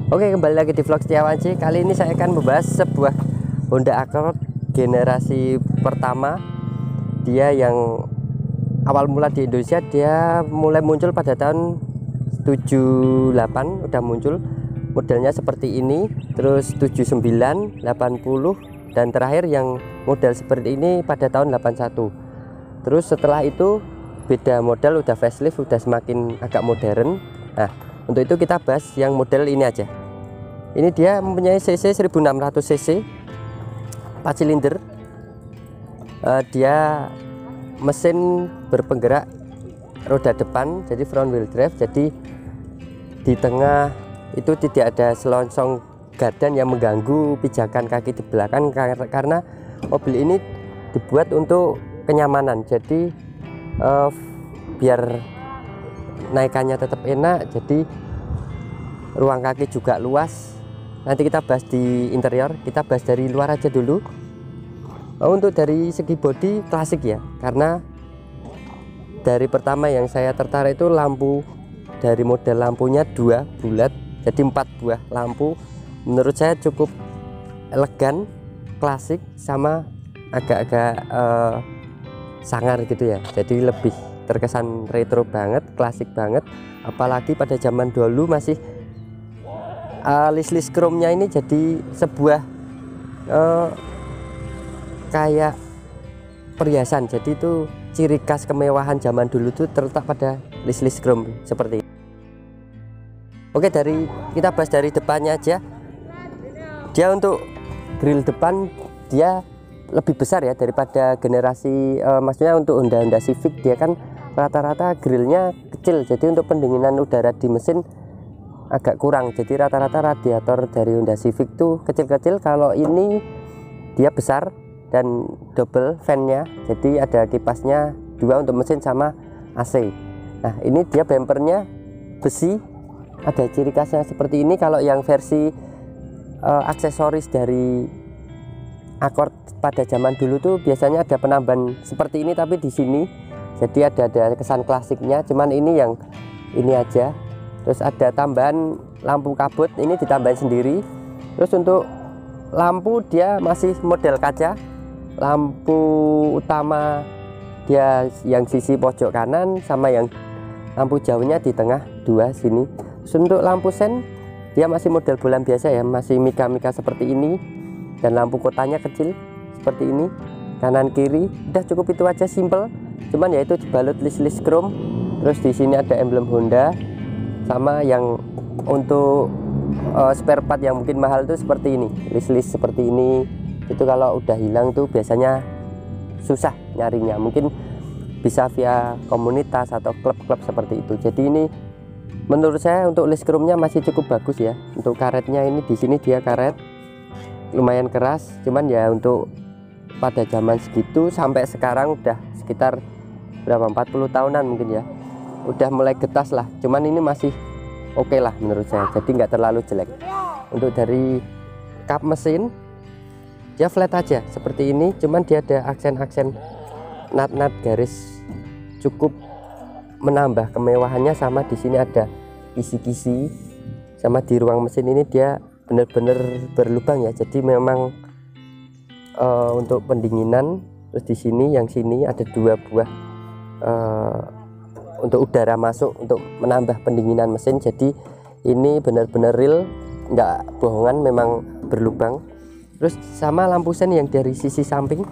Oke, kembali lagi di vlog Setiawan J. Kali ini saya akan membahas sebuah Honda Accord generasi pertama. Dia yang awal mula di Indonesia, dia mulai muncul pada tahun 78 udah muncul. Modelnya seperti ini, terus 79, 80, dan terakhir yang model seperti ini pada tahun 81. Terus setelah itu beda model, udah facelift, udah semakin agak modern. Nah, untuk itu kita bahas yang model ini aja. Ini dia mempunyai cc 1600 cc, 4 silinder. Dia mesin berpenggerak roda depan, jadi front wheel drive. Jadi di tengah itu tidak ada selongsong gardan yang mengganggu pijakan kaki di belakang, karena mobil ini dibuat untuk kenyamanan. Jadi biar naikannya tetap enak, jadi ruang kaki juga luas. Nanti kita bahas di interior, kita bahas dari luar aja dulu. Untuk dari segi bodi klasik ya, karena dari pertama yang saya tertarik itu lampu. Dari model lampunya 2 bulat, jadi 4 buah lampu. Menurut saya cukup elegan, klasik, sama agak-agak sangar gitu ya. Jadi lebih terkesan retro banget, klasik banget. Apalagi pada zaman dulu masih list-list chrome-nya ini jadi sebuah kayak perhiasan. Jadi itu ciri khas kemewahan zaman dulu tuh terletak pada list-list chrome seperti ini. Oke, kita bahas dari depannya aja. Dia untuk grill depan dia lebih besar ya daripada generasi maksudnya untuk Honda Civic. Dia kan rata-rata grillnya kecil, jadi untuk pendinginan udara di mesin agak kurang. Jadi rata-rata radiator dari Honda Civic tuh kecil-kecil. Kalau ini dia besar dan double fan-nya, jadi ada kipasnya 2 untuk mesin sama AC. Nah, ini dia bumpernya besi, ada ciri khasnya seperti ini. Kalau yang versi aksesoris dari Accord pada zaman dulu tuh biasanya ada penambahan seperti ini, tapi di sini jadi ada kesan klasiknya. Cuman ini yang ini aja. Terus ada tambahan lampu kabut, ini ditambahin sendiri. Terus untuk lampu dia masih model kaca. Lampu utama dia yang sisi pojok kanan, sama yang lampu jauhnya di tengah 2 sini. Terus untuk lampu sen dia masih model bulan biasa ya, masih mika-mika seperti ini. Dan lampu kotanya kecil seperti ini, kanan kiri. Udah cukup itu aja, simple. Cuman ya itu dibalut list-list chrome. Terus di sini ada emblem Honda, sama yang untuk spare part yang mungkin mahal tuh seperti ini, list-list seperti ini. Itu kalau udah hilang tuh biasanya susah nyarinya, mungkin bisa via komunitas atau klub-klub seperti itu. Jadi ini menurut saya untuk list chrome-nya masih cukup bagus ya. Untuk karetnya ini di sini dia karet lumayan keras, cuman ya untuk pada zaman segitu sampai sekarang udah sekitar berapa, 40 tahunan mungkin ya, udah mulai getas lah. Cuman ini masih oke lah menurut saya, jadi nggak terlalu jelek. Untuk dari kap mesin dia flat aja seperti ini, cuman dia ada aksen-aksen nat-nat garis, cukup menambah kemewahannya. Sama di sini ada kisi-kisi, sama di ruang mesin ini dia benar-benar berlubang ya, jadi memang untuk pendinginan. Terus di sini, yang sini ada 2 buah untuk udara masuk untuk menambah pendinginan mesin. Jadi ini benar-benar real, nggak bohongan, memang berlubang. Terus sama lampu sen yang dari sisi samping.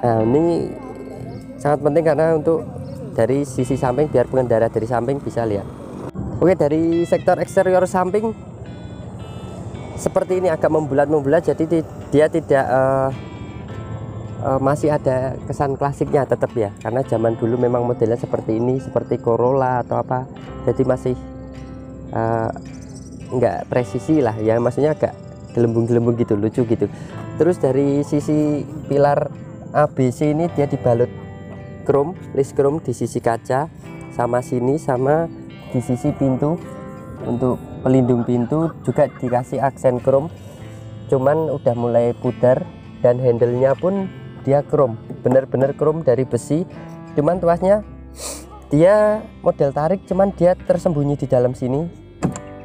Nah, ini sangat penting karena untuk dari sisi samping biar pengendara dari samping bisa lihat. Oke, dari sektor eksterior samping seperti ini, agak membulat-membulat, jadi dia tidak masih ada kesan klasiknya tetap ya, karena zaman dulu memang modelnya seperti ini, seperti Corolla atau apa. Jadi masih nggak presisi lah ya, maksudnya agak gelembung-gelembung gitu, lucu gitu. Terus dari sisi pilar ABC ini dia dibalut chrome, list chrome di sisi kaca, sama sini, sama di sisi pintu. Untuk pelindung pintu juga dikasih aksen chrome, cuman udah mulai pudar. Dan handle-nya pun dia chrome, bener-bener chrome dari besi. Cuman tuasnya dia model tarik, cuman dia tersembunyi di dalam sini.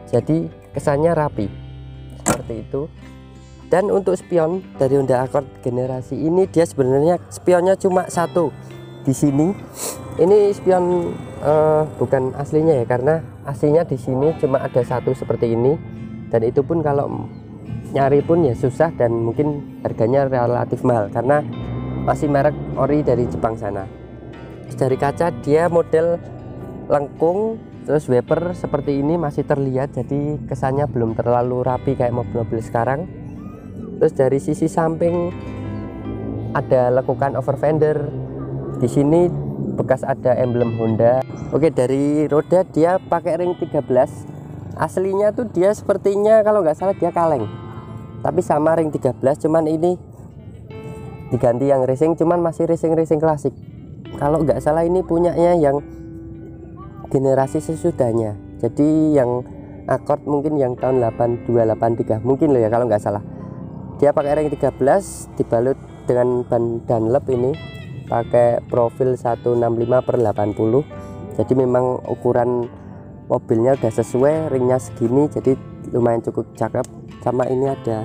Jadi kesannya rapi seperti itu. Dan untuk spion dari Honda Accord generasi ini, dia sebenarnya spionnya cuma satu di sini. Ini spion bukan aslinya ya, karena aslinya di sini cuma ada satu seperti ini, dan itu pun kalau nyari pun ya susah dan mungkin harganya relatif mahal karena masih merek ori dari Jepang sana. Dari kaca dia model lengkung, terus wiper seperti ini masih terlihat, jadi kesannya belum terlalu rapi kayak mobil-mobil sekarang. Terus dari sisi samping ada lekukan over fender. Di sini bekas ada emblem Honda. Oke, dari roda dia pakai ring 13. Aslinya tuh dia sepertinya kalau nggak salah dia kaleng. Tapi sama ring 13, cuman ini diganti yang racing, cuman masih racing klasik. Kalau nggak salah ini punyanya yang generasi sesudahnya. Jadi yang Accord mungkin yang tahun 82 83 mungkin loh ya kalau nggak salah. Dia pakai ring 13 dibalut dengan ban Dunlop, ini pakai profil 165/80. Jadi memang ukuran mobilnya udah sesuai, ringnya segini, jadi lumayan cukup cakep. Sama ini ada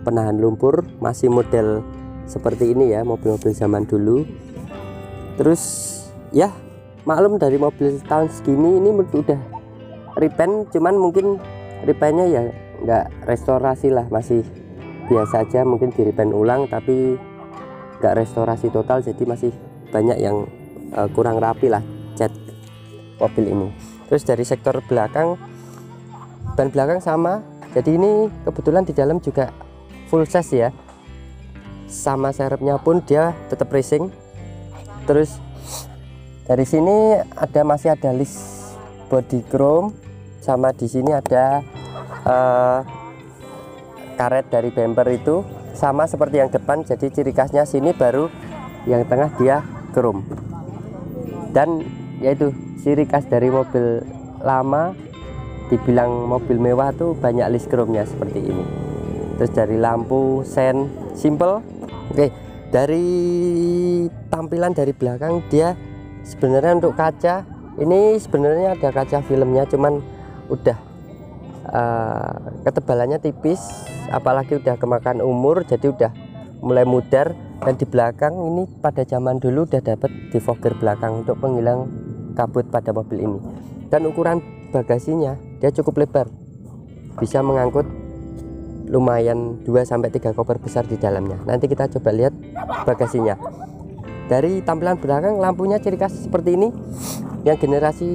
penahan lumpur, masih model seperti ini ya, mobil-mobil zaman dulu. Terus ya maklum dari mobil tahun segini ini udah repaint, cuman mungkin repaintnya ya nggak restorasi lah, masih biasa aja, mungkin di repaint ulang tapi nggak restorasi total, jadi masih banyak yang kurang rapi lah cat mobil ini. Terus dari sektor belakang, ban belakang sama, jadi ini kebetulan di dalam juga full size ya, sama serepnya pun dia tetap racing. Terus dari sini masih ada list body chrome, sama di sini ada karet dari bumper itu sama seperti yang depan, jadi ciri khasnya sini baru yang tengah dia chrome. Dan yaitu ciri khas dari mobil lama, dibilang mobil mewah tuh banyak list chrome-nya seperti ini. Terus dari lampu sen simple. Oke, dari tampilan dari belakang dia sebenarnya untuk kaca ini sebenarnya ada kaca filmnya, cuman udah ketebalannya tipis, apalagi udah kemakan umur, jadi udah mulai mudar. Dan di belakang ini pada zaman dulu udah dapat defogger belakang untuk penghilang kabut pada mobil ini. Dan ukuran bagasinya dia cukup lebar, bisa mengangkut lumayan 2-3 koper besar di dalamnya. Nanti kita coba lihat bagasinya. Dari tampilan belakang lampunya ciri khas seperti ini. Yang generasi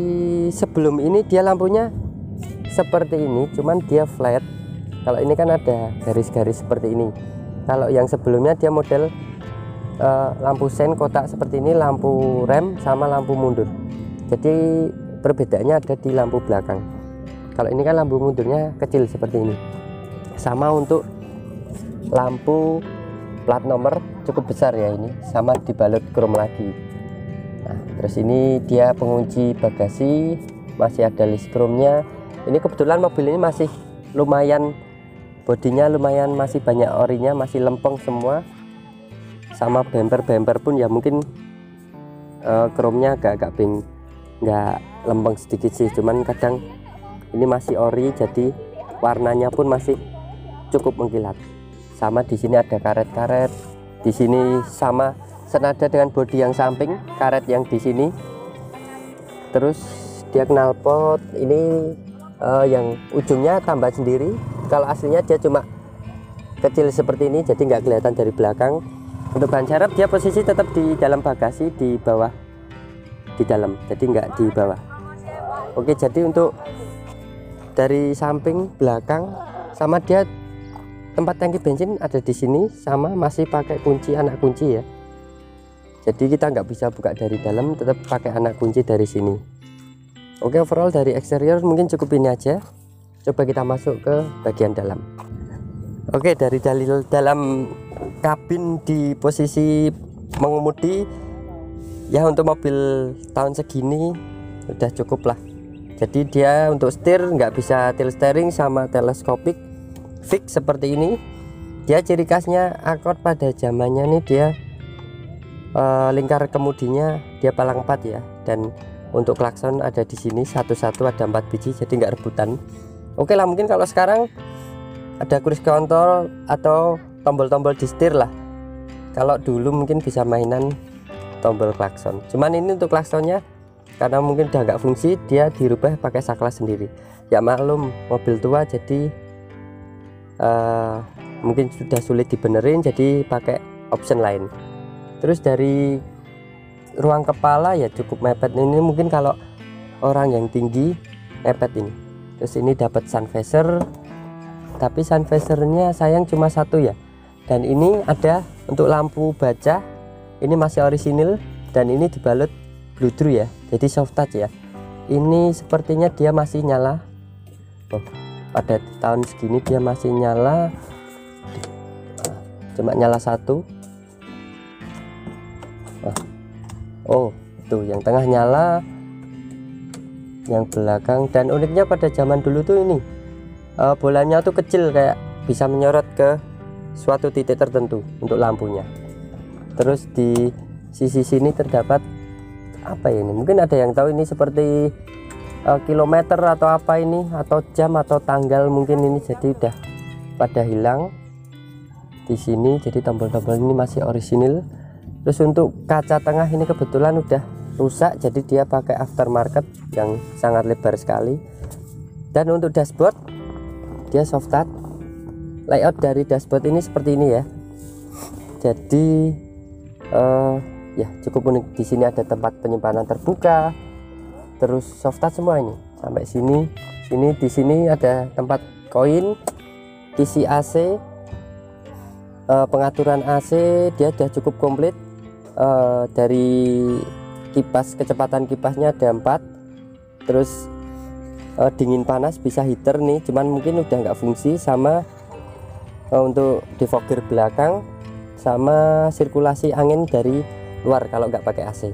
sebelum ini dia lampunya seperti ini, cuman dia flat. Kalau ini kan ada garis-garis seperti ini. Kalau yang sebelumnya dia model lampu sen kotak seperti ini, lampu rem sama lampu mundur. Jadi perbedaannya ada di lampu belakang. Kalau ini kan lampu mundurnya kecil seperti ini. Sama untuk lampu plat nomor cukup besar ya, ini sama dibalut chrome lagi. Nah, terus ini dia pengunci bagasi, masih ada list chrome-nya. Ini kebetulan mobil ini masih lumayan, bodinya lumayan masih banyak orinya, masih lempeng semua. Sama bumper pun ya mungkin chrome-nya agak nggak lempeng sedikit sih, cuman kadang ini masih ori, jadi warnanya pun masih cukup mengkilat. Sama di sini ada karet-karet, di sini sama senada dengan bodi yang samping, karet yang di sini. Terus dia knalpot ini yang ujungnya tambah sendiri. Kalau aslinya dia cuma kecil seperti ini, jadi nggak kelihatan dari belakang. Untuk ban serep dia posisi tetap di dalam bagasi, di bawah, di dalam, jadi nggak di bawah. Oke, jadi untuk dari samping belakang sama dia tempat tangki bensin ada di sini, sama masih pakai kunci anak kunci ya. Jadi kita nggak bisa buka dari dalam, tetap pakai anak kunci dari sini. Oke, overall dari eksterior mungkin cukup ini aja. Coba kita masuk ke bagian dalam. Oke, dari dalam kabin di posisi mengemudi ya, untuk mobil tahun segini udah cukup lah. Jadi dia untuk setir nggak bisa tilt steering sama teleskopik, fix seperti ini. Dia ciri khasnya Accord pada zamannya nih, dia lingkar kemudinya dia palang 4 ya, dan Untuk klakson ada di sini satu-satu, ada 4 biji, jadi nggak rebutan. Oke lah, mungkin kalau sekarang ada cruise control atau tombol-tombol di setir lah. Kalau dulu mungkin bisa mainan tombol klakson. Cuman ini untuk klaksonnya karena mungkin udah nggak fungsi, dia dirubah pakai saklar sendiri. Ya maklum, mobil tua jadi mungkin sudah sulit dibenerin, jadi pakai option lain. Terus dari ruang kepala ya cukup mepet, ini mungkin kalau orang yang tinggi mepet ini. Terus ini dapat sun visor, tapi sun visornya sayang cuma satu ya. Dan ini ada untuk lampu baca, ini masih orisinil dan ini dibalut bludru ya, jadi soft touch ya. Ini sepertinya dia masih nyala. Pada tahun segini dia masih nyala, cuma nyala satu. Oh, tuh yang tengah nyala, yang belakang. Dan uniknya pada zaman dulu tuh ini bolanya tuh kecil, kayak bisa menyorot ke suatu titik tertentu untuk lampunya. Terus di sisi sini terdapat apa ya ini? Mungkin ada yang tahu ini seperti kilometer atau apa ini, atau jam atau tanggal mungkin ini. Jadi udah pada hilang di sini. Jadi tombol-tombol ini masih orisinil. Terus untuk kaca tengah ini kebetulan udah rusak, jadi dia pakai aftermarket yang sangat lebar sekali. Dan untuk dashboard dia soft touch. Layout dari dashboard ini seperti ini ya. Jadi ya cukup unik. Di sini ada tempat penyimpanan terbuka. Terus soft touch semua ini sampai sini. Di sini ada tempat koin, isi AC, pengaturan AC dia sudah cukup komplit. Dari kipas, kecepatan kipasnya ada 4. Terus dingin panas bisa heater nih, cuman mungkin udah nggak fungsi. Sama untuk defogger belakang, sama sirkulasi angin dari luar kalau nggak pakai AC.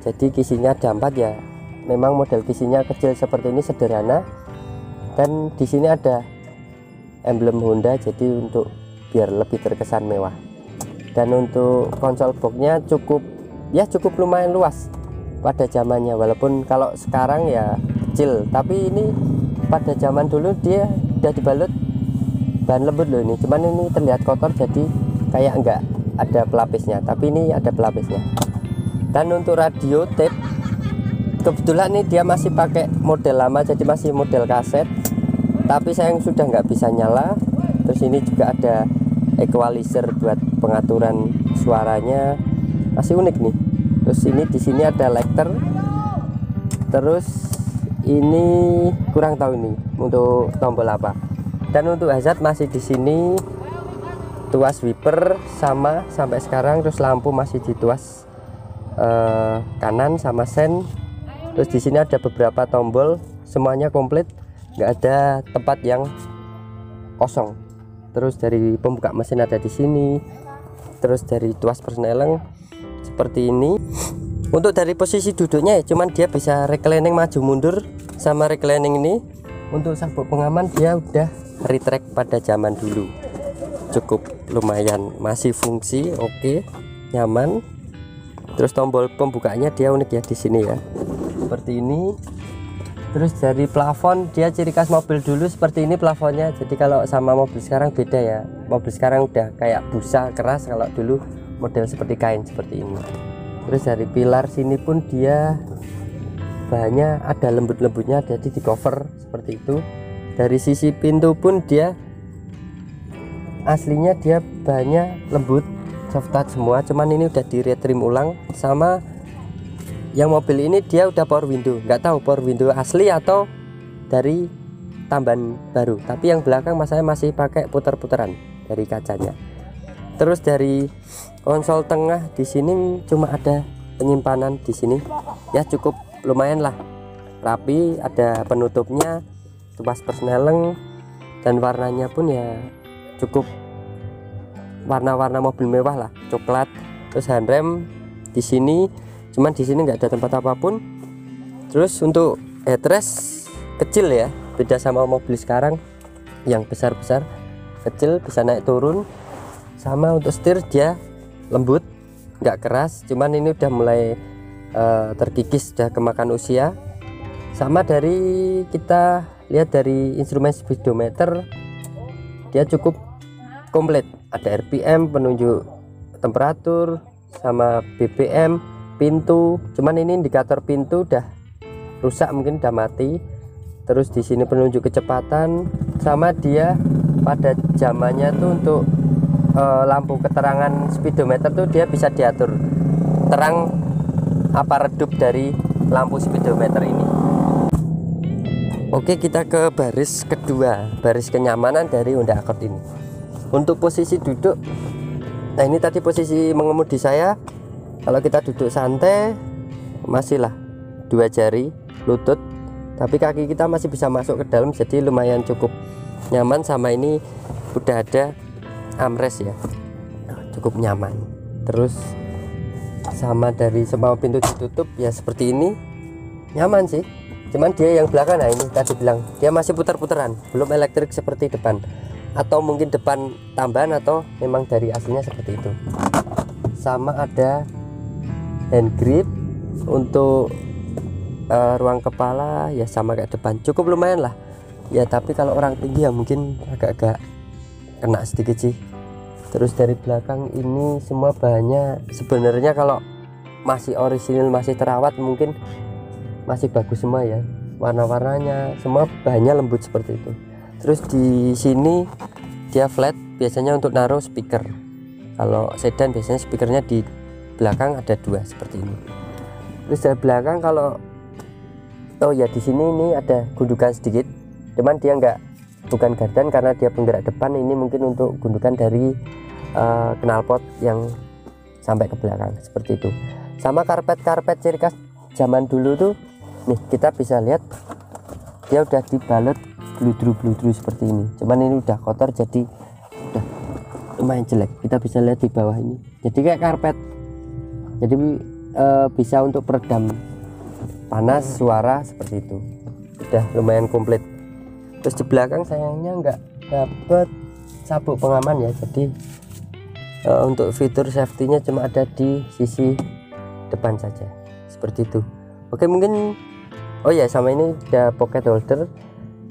Jadi kisinya ada 4 ya. Memang model kisinya kecil seperti ini, sederhana. Dan di sini ada emblem Honda, jadi untuk biar lebih terkesan mewah. Dan untuk konsol boxnya cukup lumayan luas pada zamannya, walaupun kalau sekarang ya kecil, tapi ini pada zaman dulu dia udah dibalut bahan lembut loh ini. Cuman ini terlihat kotor, jadi kayak enggak ada pelapisnya, tapi ini ada pelapisnya. Dan untuk radio tape, kebetulan ini dia masih pakai model lama, jadi masih model kaset, tapi sayang sudah nggak bisa nyala. Terus ini juga ada equalizer buat pengaturan suaranya, masih unik nih. Terus ini di sini ada lecter. Terus ini kurang tahu ini untuk tombol apa. Dan untuk hazard masih di sini, tuas wiper sama sampai sekarang. Terus lampu masih di tuas kanan sama sen. Terus di sini ada beberapa tombol, semuanya komplit, nggak ada tempat yang kosong. Terus dari pembuka mesin ada di sini. Terus dari tuas persneling seperti ini. Untuk dari posisi duduknya ya, cuman dia bisa reclining maju mundur sama reclining ini. Untuk sabuk pengaman dia udah retract pada zaman dulu. Cukup lumayan, masih fungsi, oke, nyaman. Terus tombol pembukanya dia unik ya di sini ya. Seperti ini. Terus dari plafon dia ciri khas mobil dulu seperti ini plafonnya. Jadi kalau sama mobil sekarang beda ya. Mobil sekarang udah kayak busa keras, kalau dulu model seperti kain seperti ini. Terus dari pilar sini pun dia bahannya ada lembut-lembutnya, jadi di cover seperti itu. Dari sisi pintu pun dia aslinya dia bahannya lembut, soft touch semua. Cuman ini udah di retrim ulang. Sama yang mobil ini dia udah power window, nggak tahu power window asli atau dari tambahan baru. Tapi yang belakang saya masih pakai puter-puteran dari kacanya. Terus dari konsol tengah di sini cuma ada penyimpanan di sini ya, cukup lumayan lah, rapi, ada penutupnya, tuas persneling, dan warnanya pun ya cukup warna-warna mobil mewah lah, coklat. Terus handrem di sini, cuman di sini nggak ada tempat apapun. Terus untuk headrest kecil ya, beda sama mobil sekarang yang besar-besar, kecil bisa naik turun. Sama untuk setir dia lembut, nggak keras, cuman ini udah mulai terkikis, sudah kemakan usia. Sama dari kita lihat dari instrumen speedometer, dia cukup komplit, ada RPM, penunjuk temperatur, sama BPM, pintu. Cuman ini indikator pintu udah rusak, mungkin udah mati. Terus di sini penunjuk kecepatan, sama dia pada zamannya tuh untuk lampu keterangan speedometer tuh dia bisa diatur terang apa redup dari lampu speedometer ini. Oke, kita ke baris kedua, baris kenyamanan dari Honda Accord ini. Untuk posisi duduk, nah ini tadi posisi mengemudi saya. Kalau kita duduk santai, masihlah 2 jari lutut, tapi kaki kita masih bisa masuk ke dalam, jadi lumayan cukup nyaman. Sama ini udah ada armrest ya, cukup nyaman. Terus sama dari semua pintu ditutup ya seperti ini, nyaman sih. Cuman dia yang belakang, nah ini tadi bilang dia masih putar-putaran, belum elektrik seperti depan, atau mungkin depan tambahan atau memang dari aslinya seperti itu. Sama ada hand grip untuk ruang kepala ya, sama kayak depan, cukup lumayan lah ya. Tapi kalau orang tinggi ya mungkin agak-agak kena sedikit sih. Terus dari belakang ini semua bahannya sebenarnya kalau masih orisinil, masih terawat, mungkin masih bagus semua ya, warna-warnanya semua bahannya lembut seperti itu. Terus di sini dia flat, biasanya untuk naruh speaker. Kalau sedan biasanya speakernya di belakang ada 2 seperti ini. Terus dari belakang kalau ya di sini ini ada gundukan sedikit, cuman dia bukan gardan karena dia penggerak depan. Ini mungkin untuk gundukan dari knalpot yang sampai ke belakang seperti itu. Sama karpet ciri khas zaman dulu tuh, nih kita bisa lihat dia udah dibalut bludru seperti ini. Cuman ini udah kotor, jadi udah lumayan jelek. Kita bisa lihat di bawah ini, jadi kayak karpet, jadi bisa untuk peredam panas, suara seperti itu. Udah lumayan komplit. Terus di belakang sayangnya nggak dapat sabuk pengaman ya, jadi untuk fitur safety-nya cuma ada di sisi depan saja seperti itu. Oke, mungkin oh ya, sama ini ada pocket holder.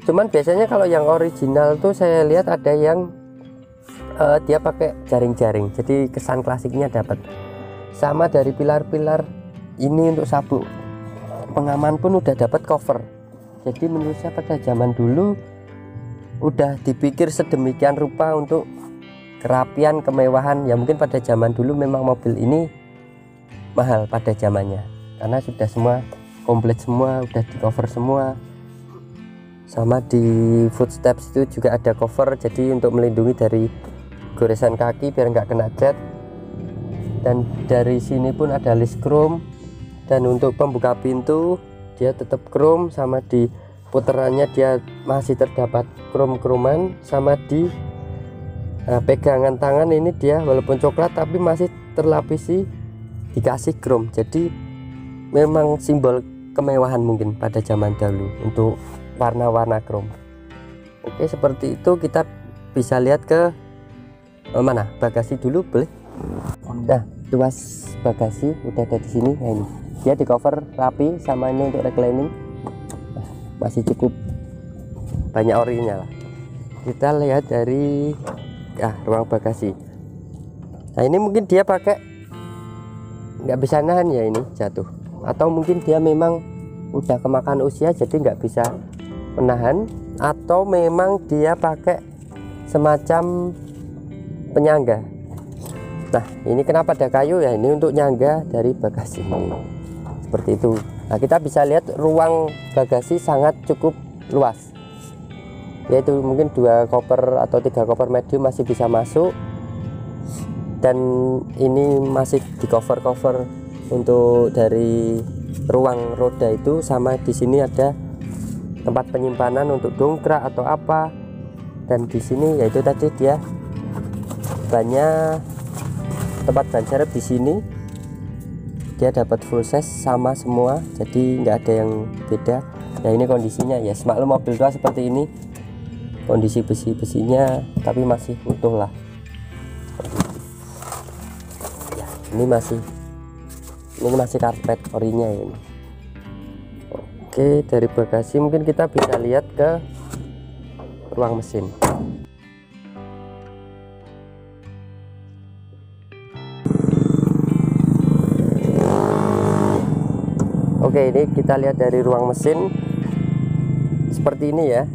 Cuman biasanya kalau yang original tuh saya lihat ada yang dia pakai jaring-jaring, jadi kesan klasiknya dapat. Sama dari pilar-pilar ini untuk sabuk pengaman pun udah dapat cover. Jadi menurut saya pada zaman dulu udah dipikir sedemikian rupa untuk kerapian, kemewahan ya. Mungkin pada zaman dulu memang mobil ini mahal pada zamannya, karena sudah semua komplit, semua udah di cover semua. Sama di footsteps itu juga ada cover, jadi untuk melindungi dari goresan kaki biar nggak kena cat. Dan dari sini pun ada list chrome, dan untuk pembuka pintu dia tetap chrome, sama di putarannya dia masih terdapat chrome-chroman. Sama di pegangan tangan ini dia walaupun coklat tapi masih terlapisi dikasih chrome, jadi memang simbol kemewahan mungkin pada zaman dahulu untuk warna-warna chrome. Oke, seperti itu. Kita bisa lihat ke mana bagasi dulu, boleh? Nah, tuas bagasi udah ada di sini. Nah, ini dia di cover rapi, sama ini untuk reclining masih cukup banyak orinya lah. Kita lihat dari ruang bagasi. Nah, ini mungkin dia pakai nggak bisa nahan ya, ini jatuh, atau mungkin dia memang udah kemakan usia jadi nggak bisa menahan, atau memang dia pakai semacam penyangga. Nah, ini kenapa ada kayu ya, ini untuk nyangga dari bagasi ini seperti itu. Nah, kita bisa lihat ruang bagasi sangat cukup luas, yaitu mungkin 2 koper atau 3 koper medium masih bisa masuk. Dan ini masih di cover untuk dari ruang roda itu. Sama di sini ada tempat penyimpanan untuk dongkrak atau apa. Dan di sini yaitu tadi dia banyak tempat ban serep. Di sini dia dapat full size sama semua, jadi nggak ada yang beda. Nah, ini kondisinya ya semaklum mobil tua seperti ini, kondisi besi-besinya tapi masih utuh lah. Ya, ini masih ini masih karpet orinya ya ini. Oke, dari bagasi mungkin kita bisa lihat ke ruang mesin. Oke, ini kita lihat dari ruang mesin seperti ini ya.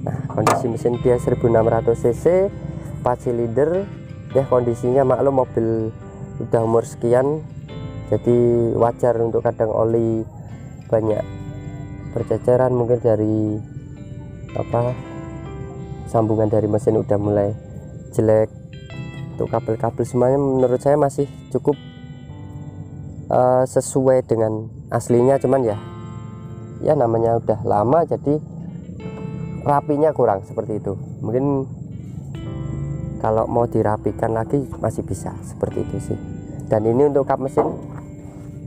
Nah, kondisi mesin dia 1600 cc 4 silinder ya, kondisinya maklum mobil udah umur sekian, jadi wajar untuk kadang oli banyak berceceran, mungkin dari apa sambungan dari mesin udah mulai jelek. Untuk kabel-kabel semuanya menurut saya masih cukup sesuai dengan aslinya, cuman ya namanya udah lama jadi rapinya kurang seperti itu. Mungkin kalau mau dirapikan lagi masih bisa seperti itu sih. Dan ini untuk kap mesin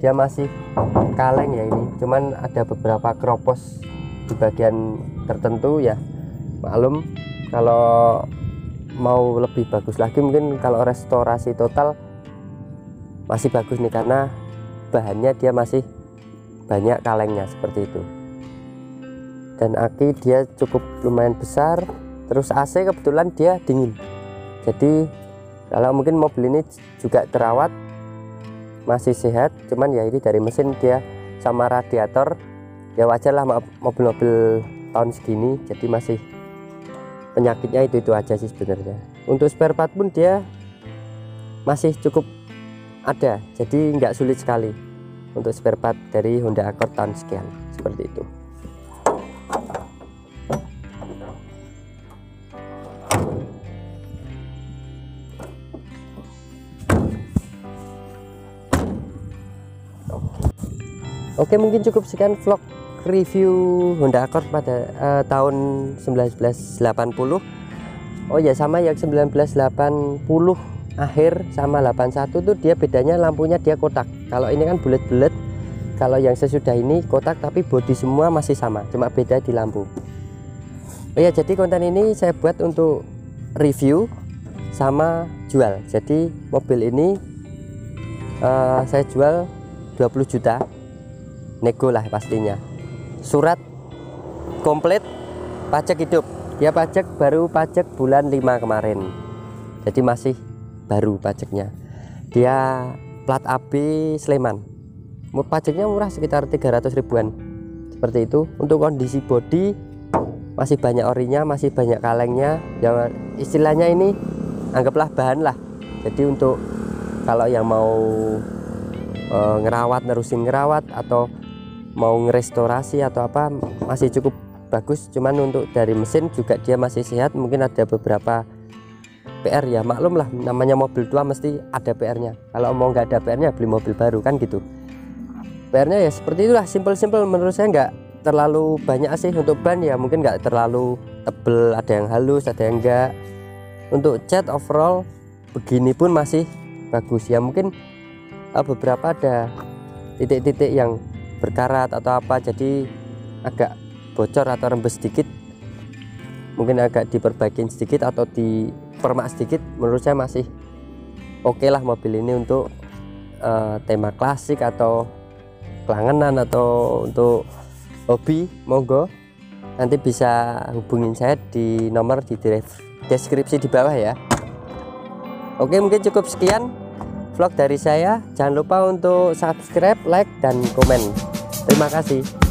dia masih kaleng ya ini, cuman ada beberapa keropos di bagian tertentu ya, maklum. Kalau mau lebih bagus lagi mungkin kalau restorasi total masih bagus nih, karena bahannya dia masih banyak kalengnya seperti itu. Dan aki dia cukup lumayan besar, terus AC kebetulan dia dingin, jadi kalau mungkin mobil ini juga terawat masih sehat. Cuman ya ini dari mesin dia sama radiator ya wajar lah, mobil-mobil tahun segini jadi masih penyakitnya itu aja sih sebenarnya. Untuk spare part pun dia masih cukup ada, jadi nggak sulit sekali untuk spare part dari Honda Accord tahun sekian seperti itu. Oke, mungkin cukup sekian vlog review Honda Accord pada tahun 1980. Oh ya, sama yang 1980 akhir sama 81 tuh dia bedanya lampunya dia kotak. Kalau ini kan bulat-bulat, kalau yang sesudah ini kotak tapi bodi semua masih sama, cuma beda di lampu. Oh ya, jadi konten ini saya buat untuk review sama jual. Jadi mobil ini saya jual 20 juta, nego lah pastinya. Surat komplit, pajak hidup. Dia pajak baru pajak bulan 5 kemarin, jadi masih baru pajaknya. Dia plat AB Sleman, pajaknya murah sekitar 300 ribuan seperti itu. Untuk kondisi bodi masih banyak orinya, masih banyak kalengnya ya, istilahnya ini anggaplah bahan lah. Jadi untuk kalau yang mau ngerawat, nerusin ngerawat atau mau ngerestorasi atau apa masih cukup bagus. Cuman untuk dari mesin juga dia masih sehat, mungkin ada beberapa PR ya, maklum lah namanya mobil tua mesti ada PR-nya. Kalau mau nggak ada PR-nya beli mobil baru kan gitu. PR-nya ya seperti itulah, simple-simple menurut saya, nggak terlalu banyak sih. Untuk ban ya mungkin nggak terlalu tebel, ada yang halus ada yang enggak. Untuk cat overall begini pun masih bagus ya, mungkin beberapa ada titik-titik yang berkarat atau apa, jadi agak bocor atau rembes sedikit, mungkin agak diperbaikin sedikit atau dipermak sedikit. Menurut saya masih oke lah mobil ini untuk tema klasik atau kelangenan atau untuk hobi. Monggo nanti bisa hubungin saya di nomor di deskripsi di bawah ya. Oke, mungkin cukup sekian vlog dari saya. Jangan lupa untuk subscribe, like, dan komen. Terima kasih.